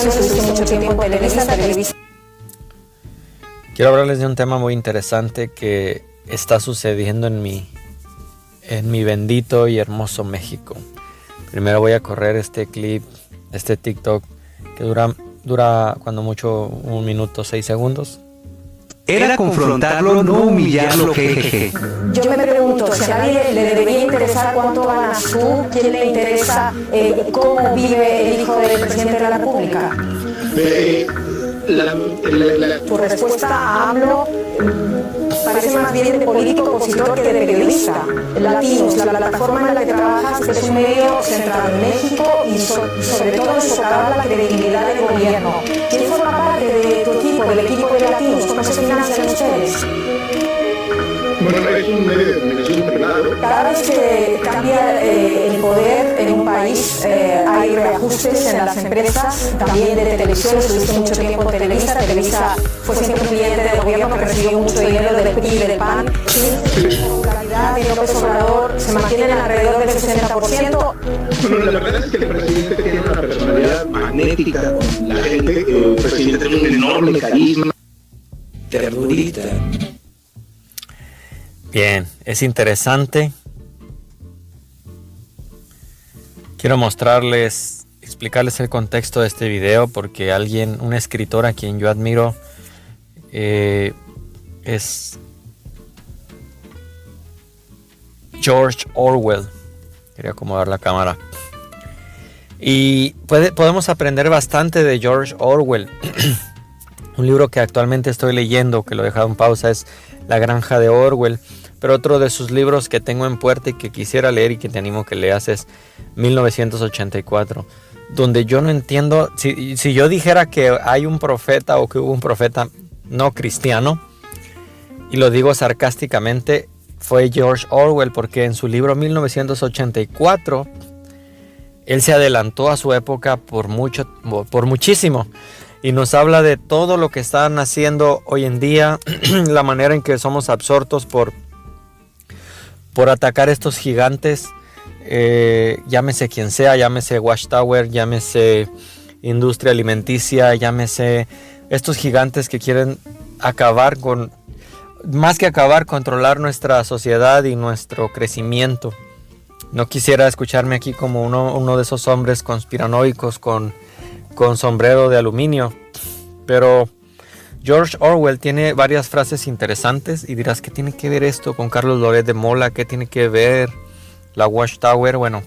estuviste mucho tiempo en Televisa. Quiero hablarles de un tema muy interesante que está sucediendo en mi bendito y hermoso México. Primero voy a correr este clip, este TikTok, que dura cuando mucho 1 minuto 6 segundos. Era confrontarlo, no humillarlo, jejeje. Yo me pregunto, si a nadie le debería interesar cuánto ganas tú, ¿quién le interesa cómo vive el hijo del presidente de la República? Tu respuesta a AMLO parece más bien de político opositor que de periodista. Latinos, la plataforma en la que trabajas es un medio centrado en México y sobre todo en socavar la credibilidad del gobierno. ¿Quién forma parte de tu equipo, del equipo de Latinos? ¿Cómo se financian ustedes? Bueno, es un medio de comunicación privado. Cada vez que cambia el poder en un país, hay reajustes en las empresas, también de televisión. Estuviste mucho tiempo en Televisa. Televisa fue siempre un cliente del gobierno que recibió mucho dinero del PRI y del PAN. La popularidad de López Obrador se mantiene alrededor del 60%. Bueno, la verdad es que el presidente tiene una personalidad magnética con la gente. El presidente tiene un enorme carisma. Ternurita. Bien, es interesante. Quiero explicarles el contexto de este video porque un escritor a quien yo admiro es George Orwell. Quería acomodar la cámara. Y podemos aprender bastante de George Orwell. Un libro que actualmente estoy leyendo, que lo he dejado en pausa, es La Granja de Orwell. Pero otro de sus libros que tengo en puerta y que quisiera leer y que te animo que leas es 1984. Donde yo no entiendo, si yo dijera que hay un profeta o que hubo un profeta no cristiano, y lo digo sarcásticamente, fue George Orwell, porque en su libro 1984, él se adelantó a su época por muchísimo. Y nos habla de todo lo que están haciendo hoy en día, la manera en que somos absortos por atacar estos gigantes, llámese quien sea, llámese Watchtower, llámese industria alimenticia, llámese estos gigantes que quieren controlar nuestra sociedad y nuestro crecimiento. No quisiera escucharme aquí como uno de esos hombres conspiranoicos con sombrero de aluminio, pero George Orwell tiene varias frases interesantes y dirás, ¿qué tiene que ver esto con Carlos Loret de Mola? ¿Qué tiene que ver la Watchtower? Bueno,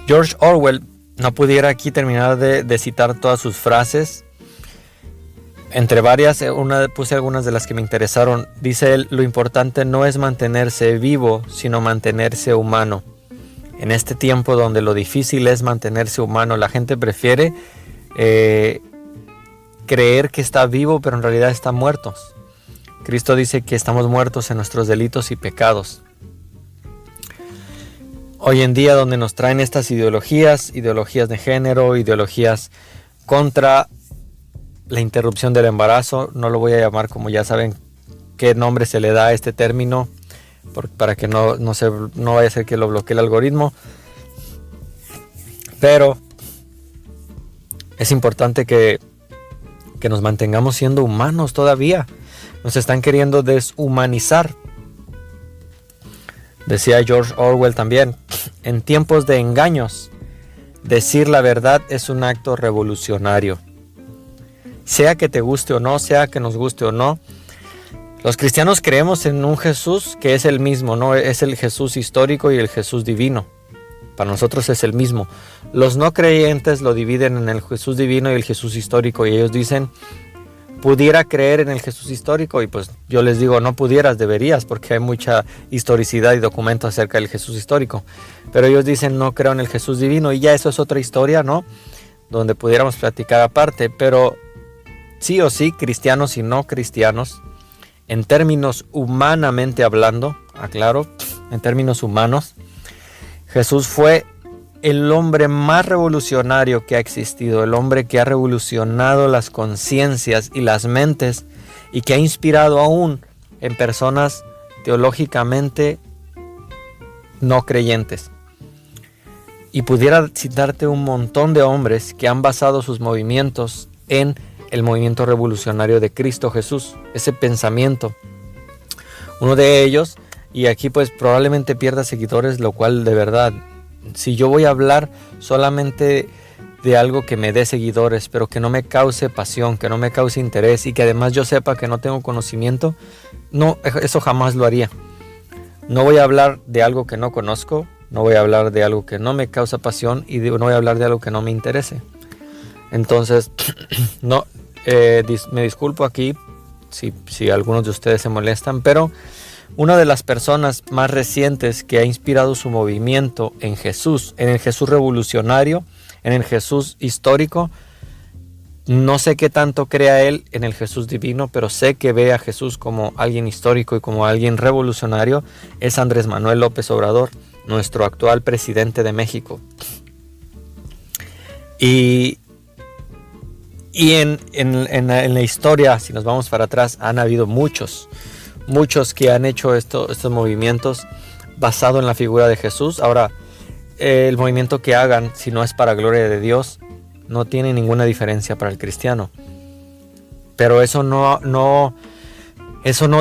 George Orwell, no pudiera aquí terminar de citar todas sus frases. Entre varias, puse algunas de las que me interesaron. Dice él, lo importante no es mantenerse vivo, sino mantenerse humano. En este tiempo donde lo difícil es mantenerse humano, la gente prefiere creer que está vivo, pero en realidad está muertos. Cristo dice que estamos muertos en nuestros delitos y pecados. Hoy en día, donde nos traen estas ideologías de género, ideologías contra la interrupción del embarazo, no lo voy a llamar, como ya saben qué nombre se le da a este término, para que no vaya a ser que lo bloquee el algoritmo. Pero es importante que nos mantengamos siendo humanos todavía. Nos están queriendo deshumanizar. Decía George Orwell también, en tiempos de engaños, decir la verdad es un acto revolucionario. Sea que te guste o no, sea que nos guste o no, los cristianos creemos en un Jesús que es el mismo, ¿no? Es el Jesús histórico y el Jesús divino. Para nosotros es el mismo. Los no creyentes lo dividen en el Jesús divino y el Jesús histórico. Y ellos dicen, pudiera creer en el Jesús histórico. Y pues yo les digo, no pudieras, deberías, porque hay mucha historicidad y documento acerca del Jesús histórico. Pero ellos dicen, no creo en el Jesús divino. Y ya eso es otra historia, ¿no? Donde pudiéramos platicar aparte. Pero sí o sí, cristianos y no cristianos, en términos humanamente hablando, aclaro, en términos humanos, Jesús fue el hombre más revolucionario que ha existido, el hombre que ha revolucionado las conciencias y las mentes y que ha inspirado aún en personas teológicamente no creyentes. Y pudiera citarte un montón de hombres que han basado sus movimientos en el movimiento revolucionario de Cristo Jesús, ese pensamiento. Uno de ellos, y aquí pues probablemente pierda seguidores, lo cual de verdad, si yo voy a hablar solamente de algo que me dé seguidores, pero que no me cause pasión, que no me cause interés y que además yo sepa que no tengo conocimiento, no, eso jamás lo haría. No voy a hablar de algo que no conozco, no voy a hablar de algo que no me causa pasión y no voy a hablar de algo que no me interese. Entonces, no, me disculpo aquí si algunos de ustedes se molestan, pero una de las personas más recientes que ha inspirado su movimiento en Jesús, en el Jesús revolucionario, en el Jesús histórico, no sé qué tanto crea él en el Jesús divino, pero sé que ve a Jesús como alguien histórico y como alguien revolucionario, es Andrés Manuel López Obrador, nuestro actual presidente de México. Y en la historia, si nos vamos para atrás, han habido muchos que han hecho estos movimientos basado en la figura de Jesús. Ahora, el movimiento que hagan, si no es para gloria de Dios, no tiene ninguna diferencia para el cristiano. Pero eso no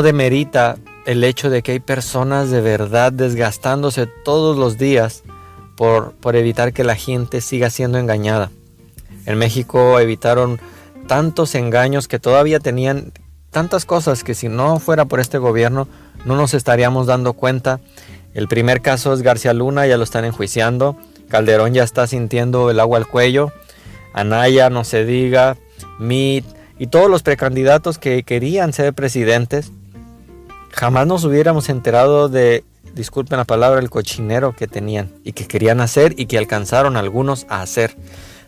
demerita el hecho de que hay personas de verdad desgastándose todos los días por evitar que la gente siga siendo engañada. En México evitaron tantos engaños que todavía tenían tantas cosas que si no fuera por este gobierno no nos estaríamos dando cuenta. El primer caso es García Luna, ya lo están enjuiciando. Calderón ya está sintiendo el agua al cuello. Anaya, no se diga. Meade y todos los precandidatos que querían ser presidentes. Jamás nos hubiéramos enterado de, disculpen la palabra, el cochinero que tenían y que querían hacer y que alcanzaron algunos a hacer.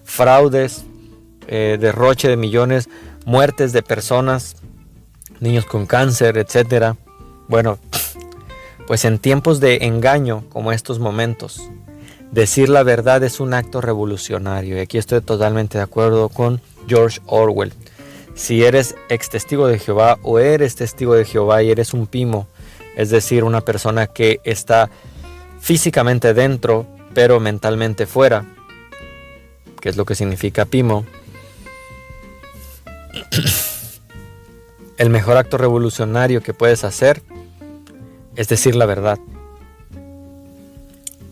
Fraudes, derroche de millones, muertes de personas, niños con cáncer, etc. Bueno, pues en tiempos de engaño como estos momentos, decir la verdad es un acto revolucionario. Y aquí estoy totalmente de acuerdo con George Orwell. Si eres ex testigo de Jehová o eres testigo de Jehová y eres un pimo, es decir, una persona que está físicamente dentro pero mentalmente fuera, que es lo que significa pimo, el mejor acto revolucionario que puedes hacer es decir la verdad.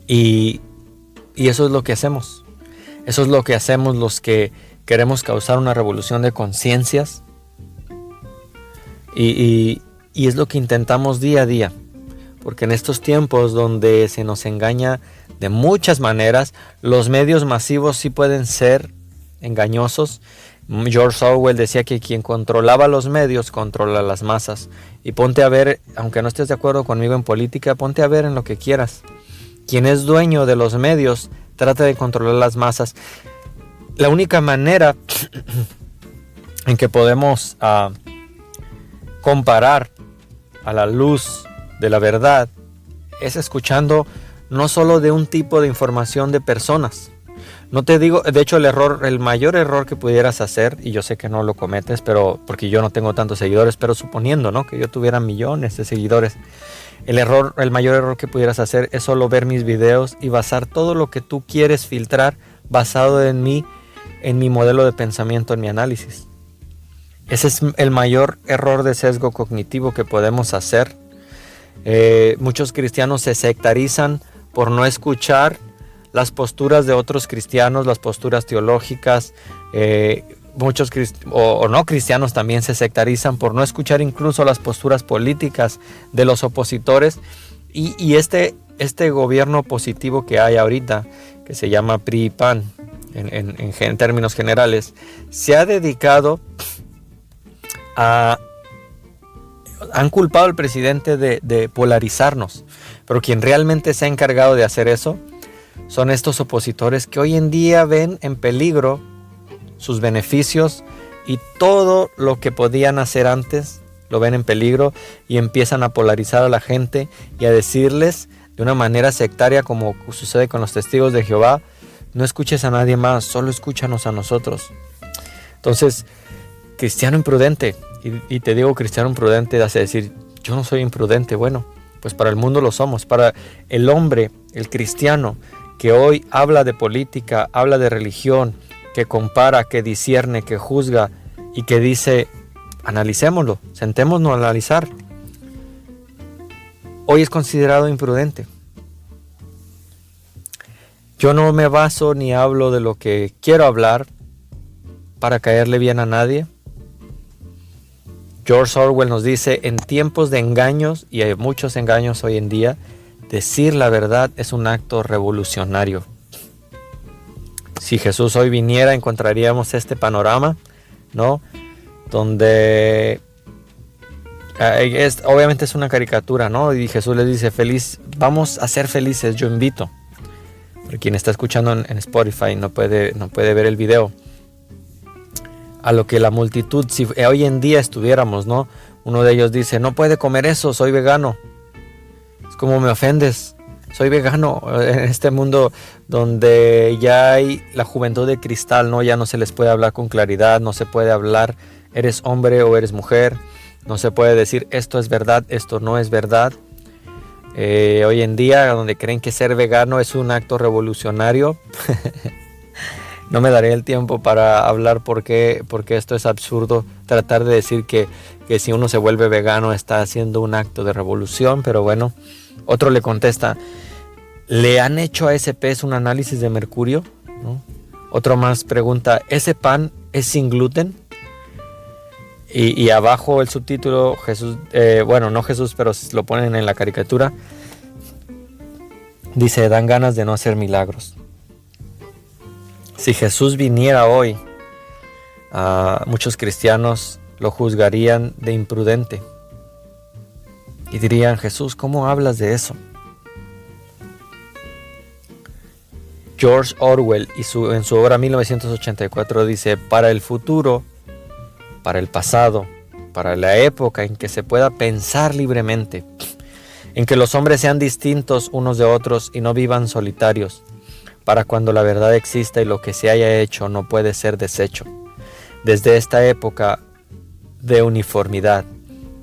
Y eso es lo que hacemos. Eso es lo que hacemos los que queremos causar una revolución de conciencias. Y es lo que intentamos día a día. Porque en estos tiempos donde se nos engaña de muchas maneras, los medios masivos sí pueden ser engañosos. George Orwell decía que quien controlaba los medios controla las masas. Y ponte a ver, aunque no estés de acuerdo conmigo en política, ponte a ver en lo que quieras. Quien es dueño de los medios trata de controlar las masas. La única manera en que podemos comparar a la luz de la verdad es escuchando no solo de un tipo de información de personas. No te digo, de hecho el mayor error que pudieras hacer, y yo sé que no lo cometes, pero porque yo no tengo tantos seguidores, pero suponiendo, ¿no?, que yo tuviera millones de seguidores, el mayor error que pudieras hacer es solo ver mis videos y basar todo lo que tú quieres filtrar basado en mi modelo de pensamiento, en mi análisis. Ese es el mayor error de sesgo cognitivo que podemos hacer. Muchos cristianos se sectarizan por no escuchar las posturas de otros cristianos, las posturas teológicas. Muchos o no cristianos también se sectarizan por no escuchar incluso las posturas políticas de los opositores. Y este gobierno positivo que hay ahorita, que se llama PRI y PAN, en términos generales, se ha dedicado han culpado al presidente de polarizarnos, pero quien realmente se ha encargado de hacer eso son estos opositores que hoy en día ven en peligro sus beneficios y todo lo que podían hacer antes lo ven en peligro y empiezan a polarizar a la gente y a decirles de una manera sectaria, como sucede con los testigos de Jehová: no escuches a nadie más, solo escúchanos a nosotros. Entonces, cristiano imprudente, y te digo cristiano imprudente, hace decir, yo no soy imprudente. Bueno, pues para el mundo lo somos. Para el hombre, el cristiano, que hoy habla de política, habla de religión, que compara, que discierne, que juzga y que dice, analicémoslo, sentémonos a analizar, hoy es considerado imprudente. Yo no me baso ni hablo de lo que quiero hablar para caerle bien a nadie. George Orwell nos dice, en tiempos de engaños, y hay muchos engaños hoy en día, decir la verdad es un acto revolucionario. Si Jesús hoy viniera, encontraríamos este panorama, ¿no? Donde obviamente es una caricatura, ¿no? Y Jesús les dice, vamos a ser felices, yo invito. Pero quien está escuchando en Spotify no puede ver el video. A lo que la multitud, si hoy en día estuviéramos, ¿no? Uno de ellos dice, no puede comer eso, soy vegano. Es como, me ofendes, soy vegano. En este mundo donde ya hay la juventud de cristal, ¿no? Ya no se les puede hablar con claridad, no se puede hablar, eres hombre o eres mujer. No se puede decir, esto es verdad, esto no es verdad. Hoy en día, donde creen que ser vegano es un acto revolucionario, no me daré el tiempo para hablar porque esto es absurdo, tratar de decir que si uno se vuelve vegano está haciendo un acto de revolución, pero bueno. Otro le contesta, ¿le han hecho a ese pez un análisis de mercurio? ¿No? Otro más pregunta, ¿ese pan es sin gluten? Y abajo el subtítulo, Jesús, no Jesús, pero lo ponen en la caricatura, dice, dan ganas de no hacer milagros. Si Jesús viniera hoy, muchos cristianos lo juzgarían de imprudente. Y dirían, Jesús, ¿cómo hablas de eso? George Orwell en su obra 1984 dice, para el futuro, para el pasado, para la época en que se pueda pensar libremente, en que los hombres sean distintos unos de otros y no vivan solitarios, para cuando la verdad exista y lo que se haya hecho no puede ser deshecho. Desde esta época de uniformidad,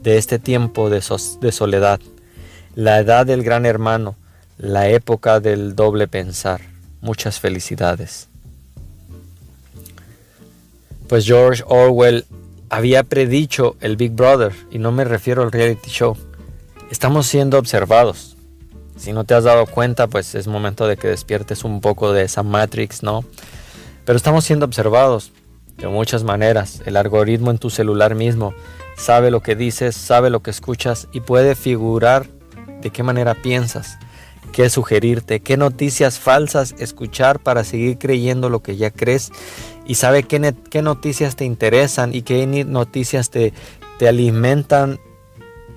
de este tiempo de soledad, la edad del gran hermano, la época del doble pensar. Muchas felicidades. Pues George Orwell había predicho el Big Brother, y no me refiero al reality show. Estamos siendo observados. Si no te has dado cuenta, pues es momento de que despiertes un poco de esa Matrix, ¿no? Pero estamos siendo observados de muchas maneras. El algoritmo en tu celular mismo sabe lo que dices, sabe lo que escuchas y puede figurar de qué manera piensas, qué sugerirte, qué noticias falsas escuchar para seguir creyendo lo que ya crees, y sabe qué noticias te interesan y qué noticias te alimentan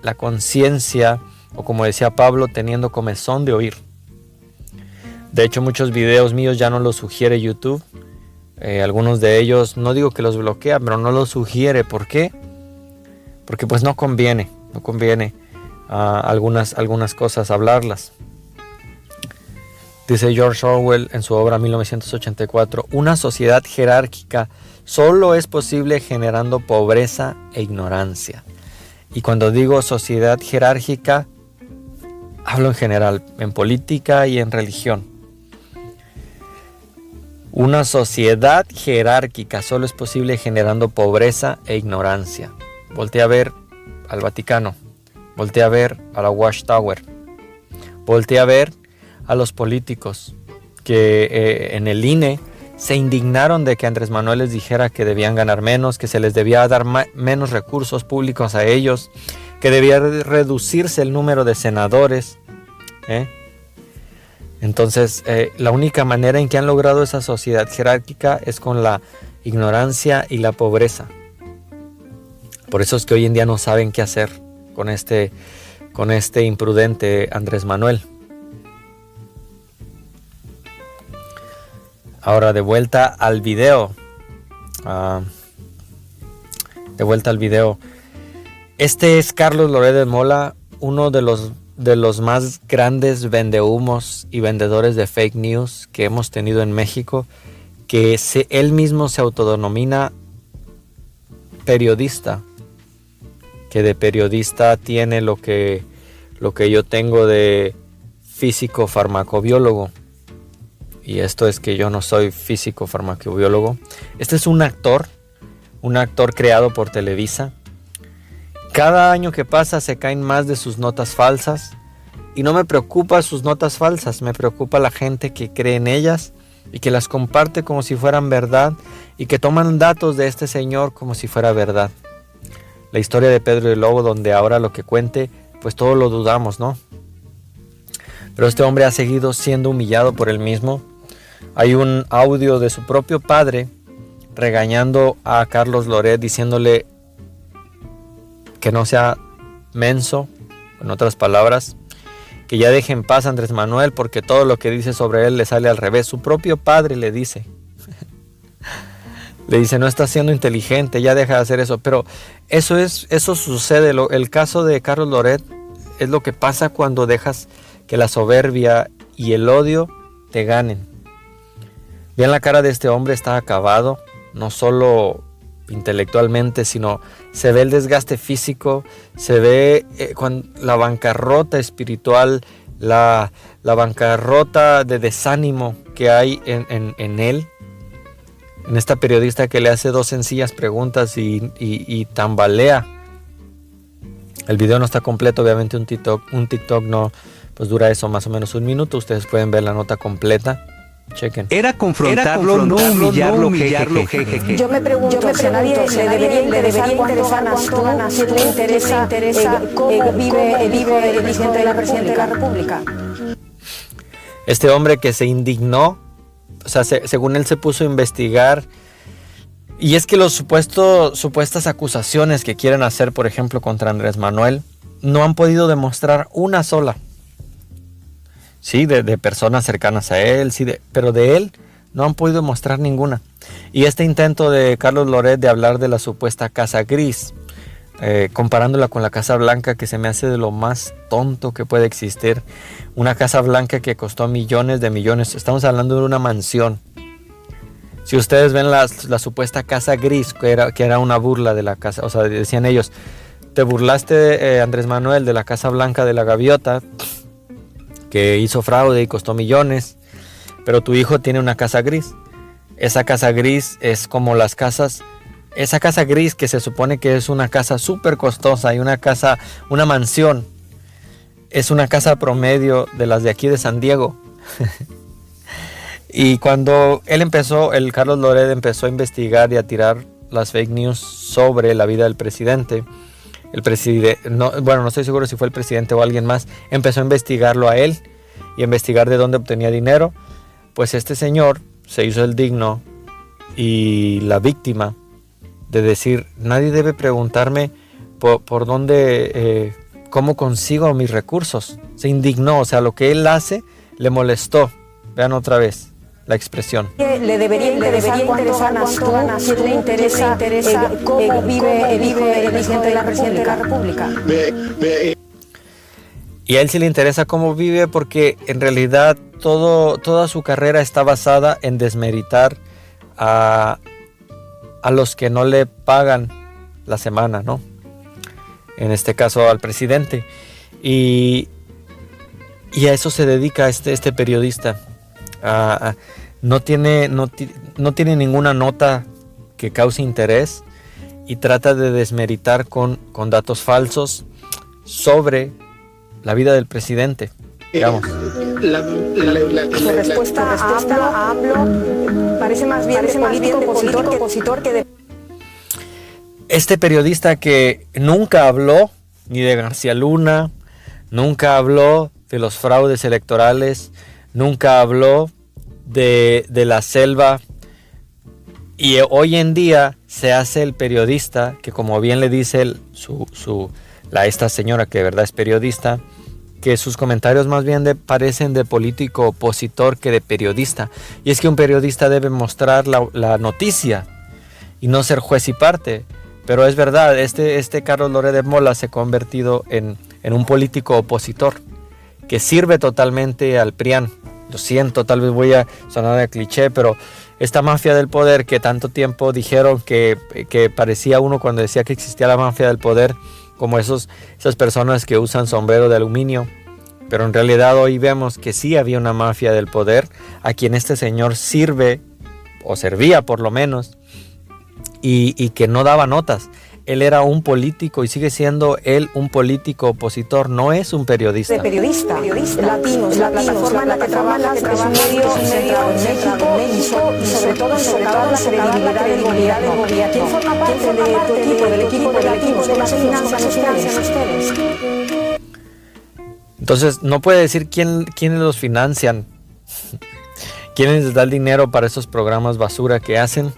la conciencia, o como decía Pablo, teniendo comezón de oír. De hecho, muchos videos míos ya no los sugiere YouTube. Algunos de ellos, no digo que los bloquea, pero no los sugiere. ¿Por qué? Porque pues no conviene algunas cosas hablarlas. Dice George Orwell en su obra 1984, una sociedad jerárquica solo es posible generando pobreza e ignorancia. Y cuando digo sociedad jerárquica, hablo en general, en política y en religión. Una sociedad jerárquica solo es posible generando pobreza e ignorancia. Voltea a ver al Vaticano, voltea a ver a la Watchtower, voltea a ver a los políticos que en el INE se indignaron de que Andrés Manuel les dijera que debían ganar menos, que se les debía dar menos recursos públicos a ellos, que debía reducirse el número de senadores. Entonces, la única manera en que han logrado esa sociedad jerárquica es con la ignorancia y la pobreza. Por eso es que hoy en día no saben qué hacer con este imprudente Andrés Manuel. Ahora, de vuelta al video. Este es Carlos Loret de Mola, uno de los más grandes vendehumos y vendedores de fake news que hemos tenido en México, que él mismo se autodenomina periodista, que de periodista tiene lo que yo tengo de físico farmacobiólogo. y esto es que yo no soy físico farmacobiólogo. Este es un actor creado por Televisa. Cada año que pasa se caen más de sus notas falsas. Y no me preocupa sus notas falsas, me preocupa la gente que cree en ellas y que las comparte como si fueran verdad y que toman datos de este señor como si fuera verdad. La historia de Pedro el Lobo, donde ahora lo que cuente, pues todo lo dudamos, ¿no? Pero este hombre ha seguido siendo humillado por él mismo. Hay un audio de su propio padre regañando a Carlos Loret, diciéndole que no sea menso, en otras palabras, que ya deje en paz a Andrés Manuel porque todo lo que dice sobre él le sale al revés. Su propio padre le dice, no estás siendo inteligente, ya deja de hacer eso. Pero eso sucede. El caso de Carlos Loret es lo que pasa cuando dejas que la soberbia y el odio te ganen. Vean la cara de este hombre, está acabado, no solo intelectualmente, sino se ve el desgaste físico, se ve la bancarrota espiritual, la bancarrota de desánimo que hay en él, en esta periodista que le hace 2 sencillas preguntas y tambalea. El video no está completo, obviamente un TikTok no, pues dura eso más o menos 1 minuto. Ustedes pueden ver la nota completa. Chequen. Era confrontarlo, no humillarlo, jejeje. Yo me pregunto si a nadie le debería interesar cuánto ganas, si le interesa cómo vive el hijo del presidente de la República. Este hombre que se indignó, o sea, según él se puso a investigar, y es que los supuestas acusaciones que quieren hacer, por ejemplo, contra Andrés Manuel, no han podido demostrar una sola. Sí, de personas cercanas a él, sí, pero de él no han podido mostrar ninguna. Y este intento de Carlos Loret de hablar de la supuesta Casa Gris, comparándola con la Casa Blanca, que se me hace de lo más tonto que puede existir. Una Casa Blanca que costó millones de millones. Estamos hablando de una mansión. Si ustedes ven la supuesta Casa Gris, que era una burla de la casa, o sea, decían ellos, te burlaste, Andrés Manuel, de la Casa Blanca de la Gaviota, que hizo fraude y costó millones, pero tu hijo tiene una casa gris. Esa casa gris es como las casas, esa casa gris que se supone que es una casa súper costosa y una mansión, es una casa promedio de las de aquí de San Diego. Y cuando el Carlos Loret empezó a investigar y a tirar las fake news sobre la vida del presidente, no estoy seguro si fue el presidente o alguien más, empezó a investigarlo a él y a investigar de dónde obtenía dinero. Pues este señor se hizo el digno y la víctima de decir, nadie debe preguntarme por dónde, cómo consigo mis recursos. Se indignó, o sea, lo que él hace le molestó. Vean otra vez la expresión. Le debería interesar cuánto ganas, si le interesa cómo vive el hijo del presidente de la República. Y a él sí le interesa cómo vive porque en realidad toda su carrera está basada en desmeritar a los que no le pagan la semana, ¿no? En este caso al presidente. Y a eso se dedica este periodista. No tiene ninguna nota que cause interés y trata de desmeritar con datos falsos sobre la vida del presidente. Digamos. Su respuesta a AMLO parece más bien político opositor que de... Este periodista que nunca habló ni de García Luna, nunca habló de los fraudes electorales, nunca habló de la selva, y hoy en día se hace el periodista que, como bien le dice esta señora que de verdad es periodista, que sus comentarios más bien parecen de político opositor que de periodista. Y es que un periodista debe mostrar la noticia y no ser juez y parte. Pero es verdad, este Carlos Loret de Mola se ha convertido en un político opositor que sirve totalmente al PRIAN. Lo siento, tal vez voy a sonar de cliché, pero esta mafia del poder que tanto tiempo dijeron que parecía uno cuando decía que existía la mafia del poder, como esas personas que usan sombrero de aluminio, Pero en realidad hoy vemos que sí había una mafia del poder a quien este señor sirve, o servía por lo menos, y que no daba notas. Él era un político y sigue siendo él un político opositor, no es un periodista. De periodista, latinos, la plataforma en la que trabajas es un medio centrado en México y sobre todo enfocado en la credibilidad del gobierno. ¿Quién forma parte de tu equipo, del equipo de latinos? ¿Cómo se financian ustedes? Entonces no puede decir quiénes los financian, quiénes les da el dinero para esos programas basura que hacen,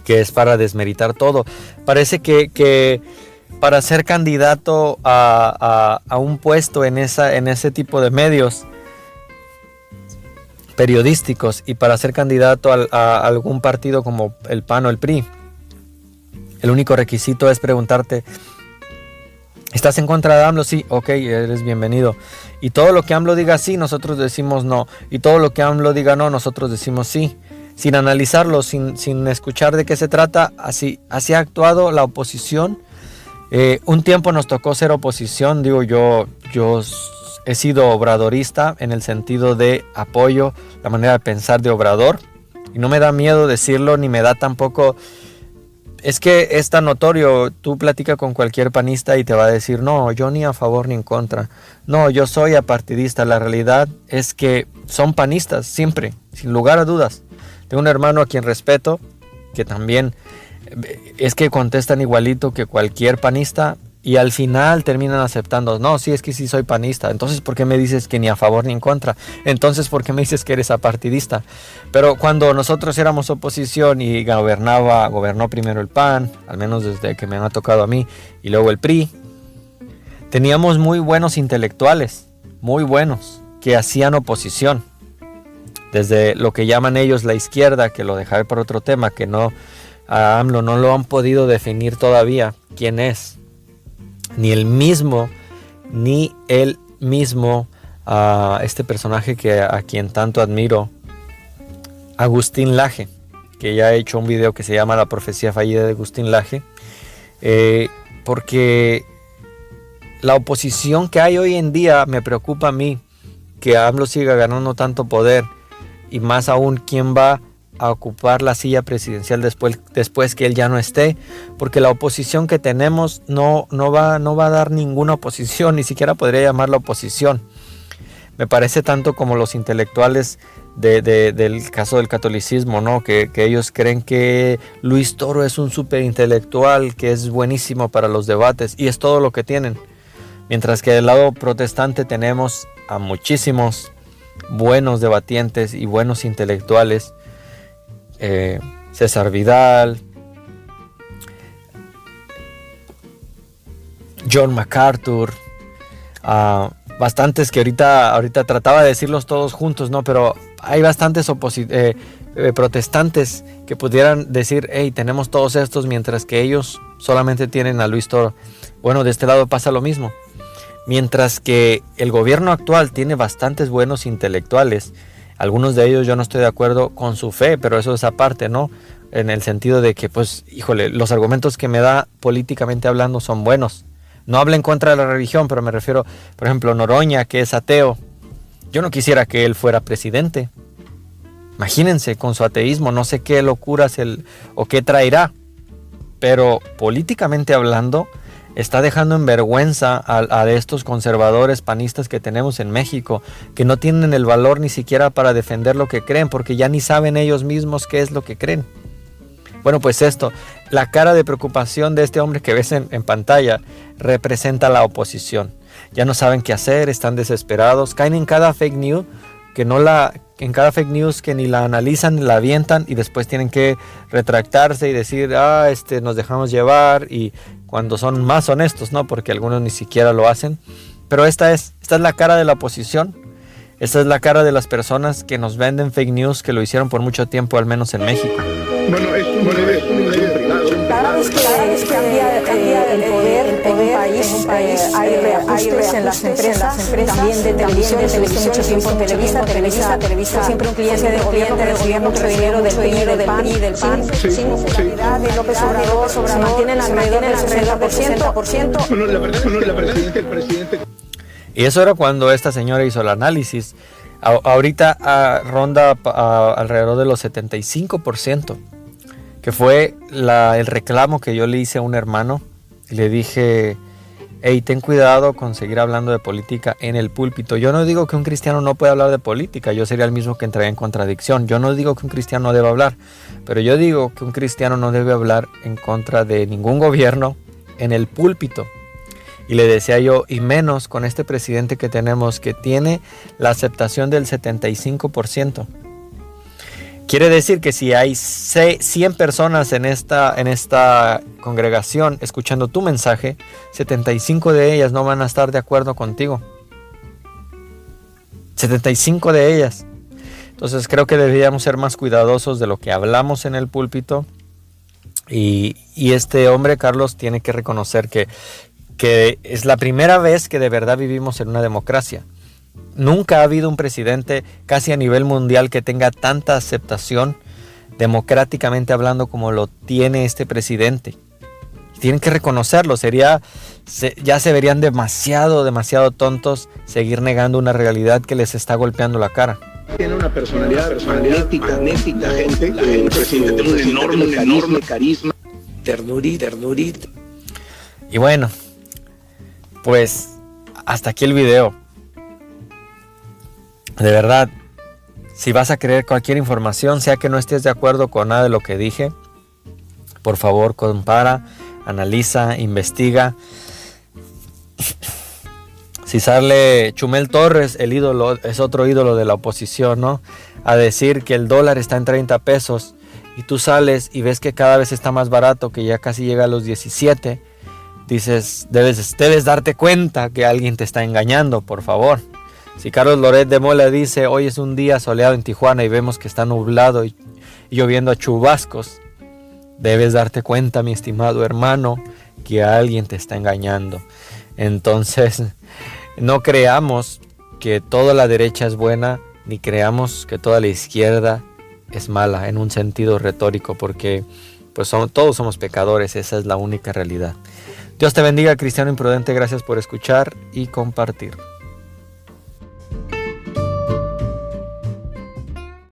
que es para desmeritar todo. Parece que para ser candidato a un puesto en ese tipo de medios periodísticos y para ser candidato a algún partido como el PAN o el PRI, el único requisito es preguntarte: ¿estás en contra de AMLO? Sí, ok, eres bienvenido. Y todo lo que AMLO diga sí, nosotros decimos no. Y todo lo que AMLO diga no, nosotros decimos sí. Sin analizarlo, sin escuchar de qué se trata, así ha actuado la oposición. Un tiempo nos tocó ser oposición, digo yo he sido obradorista en el sentido de apoyo la manera de pensar de Obrador. Y no me da miedo decirlo, ni me da tampoco... Es que es tan notorio, tú platicas con cualquier panista y te va a decir: no, yo ni a favor ni en contra. No, yo soy apartidista. La realidad es que son panistas siempre, sin lugar a dudas. Tengo un hermano a quien respeto, que también es que contestan igualito que cualquier panista y al final terminan aceptando: no, sí, es que sí soy panista. Entonces, ¿por qué me dices que ni a favor ni en contra? Entonces, ¿por qué me dices que eres apartidista? Pero cuando nosotros éramos oposición y gobernó primero el PAN, al menos desde que me ha tocado a mí, y luego el PRI, teníamos muy buenos intelectuales, muy buenos, que hacían oposición. Desde lo que llaman ellos la izquierda, que lo dejaré para otro tema, que no, a AMLO no lo han podido definir todavía quién es. Ni él mismo, este personaje a quien tanto admiro, Agustín Laje, que ya ha hecho un video que se llama La profecía fallida de Agustín Laje, porque la oposición que hay hoy en día me preocupa a mí, que AMLO siga ganando tanto poder. Y más aún, ¿quién va a ocupar la silla presidencial después que él ya no esté? Porque la oposición que tenemos no va a dar ninguna oposición, ni siquiera podría llamarla oposición. Me parece tanto como los intelectuales del caso del catolicismo, ¿no? Que ellos creen que Luis Toro es un súper intelectual, que es buenísimo para los debates, y es todo lo que tienen. Mientras que del lado protestante tenemos a muchísimos buenos debatientes y buenos intelectuales, César Vidal, John MacArthur, bastantes que ahorita trataba de decirlos todos juntos, ¿no? Pero hay bastantes protestantes que pudieran decir: hey, tenemos todos estos, mientras que ellos solamente tienen a Luis Toro. Bueno, de este lado pasa lo mismo. Mientras que el gobierno actual tiene bastantes buenos intelectuales, algunos de ellos yo no estoy de acuerdo con su fe, pero eso es aparte, ¿no? En el sentido de que, pues, híjole, los argumentos que me da políticamente hablando son buenos. No hablo en contra de la religión, pero me refiero, por ejemplo, Noroña, que es ateo. Yo no quisiera que él fuera presidente. Imagínense, con su ateísmo, no sé qué locuras o qué traerá. Pero políticamente hablando, está dejando en vergüenza a estos conservadores panistas que tenemos en México, que no tienen el valor ni siquiera para defender lo que creen, porque ya ni saben ellos mismos qué es lo que creen. Bueno, pues la cara de preocupación de este hombre que ves en pantalla representa la oposición. Ya no saben qué hacer, están desesperados, caen en cada fake news que ni la analizan, ni la avientan y después tienen que retractarse y decir: nos dejamos llevar, y cuando son más honestos, ¿no? Porque algunos ni siquiera lo hacen. Pero esta es la cara de la oposición. Esta es la cara de las personas que nos venden fake news, que lo hicieron por mucho tiempo, al menos en México. Bueno, es un medio privado. Cada vez que cambia el poder en un país, hay reajustes en las empresas, también de televisión, mucho tiempo en Televisa, siempre un cliente de gobierno, mucho dinero del PRI, del PAN, sin popularidad de López Obrador, se mantienen alrededor del 60%. Bueno, la verdad es que el presidente... Y eso era cuando esta señora hizo el análisis. Ahorita ronda alrededor de los 75%, que fue el reclamo que yo le hice a un hermano. Y le dije, hey, ten cuidado con seguir hablando de política en el púlpito. Yo no digo que un cristiano no pueda hablar de política, yo sería el mismo que entraría en contradicción. Yo no digo que un cristiano no deba hablar, pero yo digo que un cristiano no debe hablar en contra de ningún gobierno en el púlpito. Y le decía yo, y menos con este presidente que tenemos, que tiene la aceptación del 75%. Quiere decir que si hay 100 personas en esta congregación escuchando tu mensaje, 75 de ellas no van a estar de acuerdo contigo. 75 de ellas. Entonces creo que deberíamos ser más cuidadosos de lo que hablamos en el púlpito. Y este hombre, Carlos, tiene que reconocer que es la primera vez que de verdad vivimos en una democracia. Nunca ha habido un presidente casi a nivel mundial que tenga tanta aceptación democráticamente hablando como lo tiene este presidente. Tienen que reconocerlo. Ya se verían demasiado tontos seguir negando una realidad que les está golpeando la cara. Tiene una personalidad magnética, gente. El presidente tiene un enorme carisma. Ternurita. Y bueno, pues hasta aquí el video. De verdad, si vas a creer cualquier información, sea que no estés de acuerdo con nada de lo que dije, por favor compara, analiza, investiga. Si sale Chumel Torres, el ídolo, es otro ídolo de la oposición, ¿no?, a decir que el dólar está en 30 pesos y tú sales y ves que cada vez está más barato, que ya casi llega a los 17, dices, debes darte cuenta que alguien te está engañando, por favor. Si Carlos Loret de Mola dice, hoy es un día soleado en Tijuana y vemos que está nublado y lloviendo a chubascos, debes darte cuenta, mi estimado hermano, que alguien te está engañando. Entonces, no creamos que toda la derecha es buena, ni creamos que toda la izquierda es mala en un sentido retórico, porque pues todos somos pecadores, esa es la única realidad. Dios te bendiga, cristiano imprudente, gracias por escuchar y compartir.